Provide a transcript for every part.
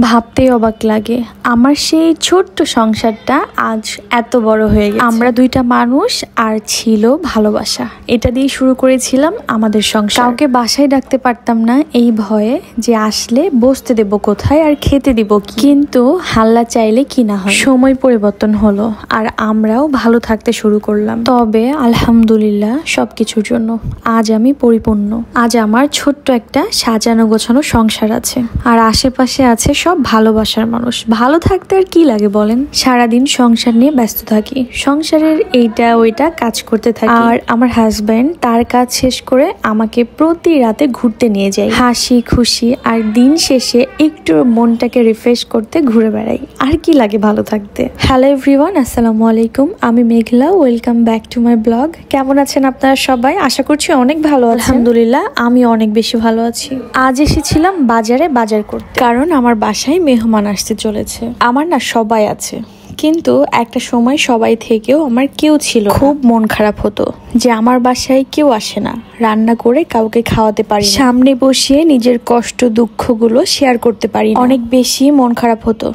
ভাবতেই অবাক লাগে আমার সেই ছোট্ট সংসারটা আজ এত বড় হয়ে গেছে। আমরা দুইটা মানুষ আর ছিল ভালোবাসা, এটা দিয়ে শুরু করেছিলাম আমাদের সংসার। কাউকে বাসায় ডাকতে পারতাম না এই ভয়ে যে আসলে বসতে দেব কোথায় আর খেতে দিব কি। কিন্তু হাল্লা চাইলে কি না হয়। সময় পরিবর্তন হলো আর আমরাও ভালো থাকতে শুরু করলাম। তবে আলহামদুলিল্লাহ সবকিছুর জন্য আজ আমি পরিপূর্ণ। আজ আমার ছোট্ট একটা সাজানো গোছানো সংসার আছে আর আশেপাশে আছে সব ভালোবাসার মানুষ। ভালো থাকতে আর কি লাগে বলেন? সারাদিন সংসার নিয়ে ব্যস্ত থাকি, সংসারের এইটা ওইটা কাজ করতে থাকি। আর আমার হাজবেন্ড তার কাজ শেষ করে আমাকে প্রতি রাতে ঘুরতে নিয়ে যায়, হাসি খুশি। আর দিন শেষে একটু মনটাকে রিফ্রেশ করতে ঘুরে বেড়াই। আর কি লাগে ভালো থাকতে? হ্যালো এভরিওয়ান, আসসালামু আলাইকুম। আমি Meghla, welcome back to my blog. কেমন আছেন আপনারা সবাই? আশা করছি অনেক ভালো আছেন। আলহামদুলিল্লাহ আমি অনেক বেশি ভালো আছি। আজ এসেছিলাম বাজারে বাজার করতে, কারণ আমার বাসায় মেহমান আসতে চলেছে। আমার না সবাই আছে, কিন্তু একটা সময় সবাই থেকেও আমার কেউ ছিল। খুব মন খারাপ হতো যে আমার বাসায় কেউ আসে না, রান্না করে কাউকে খাওয়াতে পারি, সামনে বসিয়ে নিজের কষ্ট দুঃখগুলো শেয়ার করতে পারি। অনেক বেশি মন খারাপ হতো,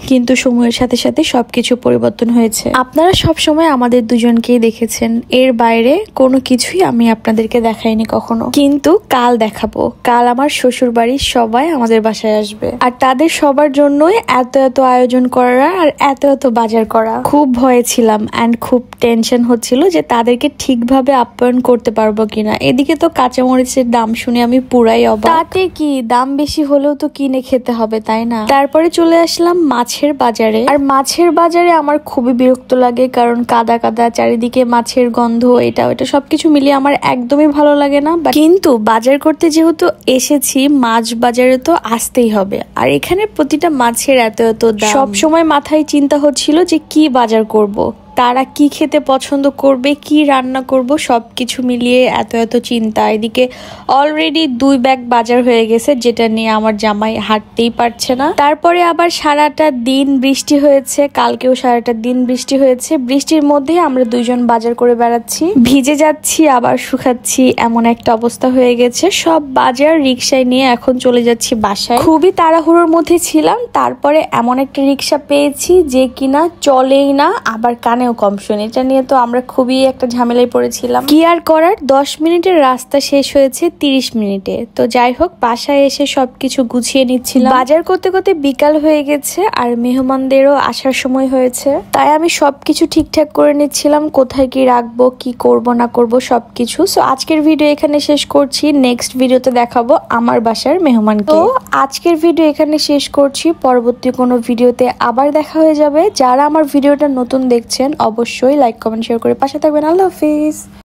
কিন্তু সময়ের সাথে সাথে সবকিছু পরিবর্তন হয়েছে। আপনারা সব সময় আমাদের দুজনকেই দেখেছেন, এর বাইরে কোনো কিছুই আমি আপনাদেরকে দেখাইনি কখনো। কিন্তু কাল দেখাবো। কাল আমার শ্বশুর বাড়ির সবাই আমাদের বাসায় আসবে, আর তাদের সবার জন্যই এত এত আয়োজন করা আর এত এত বাজার করা। খুব ভয়ে ছিলাম এন্ড খুব টেনশন হচ্ছিল যে তাদেরকে ঠিকভাবে আপ্যায়ন করতে পারবো কিনা। এদিকে তো কাঁচামরিচের দাম শুনে আমি পুরাই অবাক। তাতে কি, দাম বেশি হলেও তো কিনে খেতে হবে, তাই না? তারপরে চলে আসলাম মাছের বাজারে। আর মাছের বাজারে আমার খুবই বিরক্ত লাগে, কারণ কাদা কাদা চারিদিকে, মাছের গন্ধ, এটা ওটা সবকিছু মিলিয়ে আমার একদমই ভালো লাগে না। কিন্তু বাজার করতে যেহেতু এসেছি, মাছ বাজারে তো আসতেই হবে। আর এখানে প্রতিটা মাছের এত এত দাম। সব সময় মাথায় চিন্তা হচ্ছিল যে কি বাজার করব, তারা কি খেতে পছন্দ করবে, কি রান্না করব, সবকিছু মিলিয়ে এত এত চিন্তা। এদিকে অলরেডি 2 ব্যাগ বাজার হয়ে গেছে, যেটা নিয়ে আমার জামাই হাঁটতেই পারছে না। তারপরে আবার সারাটা দিন বৃষ্টি হয়েছে, কালকেও সারাটা দিন বৃষ্টি হয়েছে। বৃষ্টির মধ্যে আমরা দুইজন বাজার করে বেড়াচ্ছি, ভিজে যাচ্ছি আবার শুকাচ্ছি, এমন একটা অবস্থা হয়ে গেছে। সব বাজার রিক্সায় নিয়ে এখন চলে যাচ্ছি বাসায়। খুবই তাড়াহুড়োর মধ্যে ছিলাম, তারপরে এমন একটা রিক্সা পেয়েছি যে কিনা চলেই না, আবার কানেও কম শুনি। এটা নিয়ে তো আমরা খুবই একটা ঝামেলায় পড়েছিলাম। কি আর করার, 10 মিনিটের রাস্তা শেষ হয়েছে 30 মিনিটে। তো যাই হোক, বাসায় এসে সবকিছু গুছিয়ে নিচ্ছিলাম। বাজার করতে করতে বিকাল হয়ে গেছে আর মেহমানদেরও আসার সময় হয়েছে, তাই আমি সবকিছু ঠিকঠাক করে নিচ্ছিলাম, কোথায় কি রাখবো, কি করব না করব সবকিছু। সো আজকের ভিডিও এখানে শেষ করছি, নেক্সট ভিডিওতে দেখাবো আমার বাসার মেহমানকে। তো আজকের ভিডিও এখানে শেষ করছি, পরবর্তী কোনো ভিডিওতে আবার দেখা হয়ে যাবে। যারা আমার ভিডিওটা নতুন দেখছেন অবশ্যই লাইক কমেন্ট শেয়ার করে পাশে থাকবেন। আল্লাহ হাফিজ।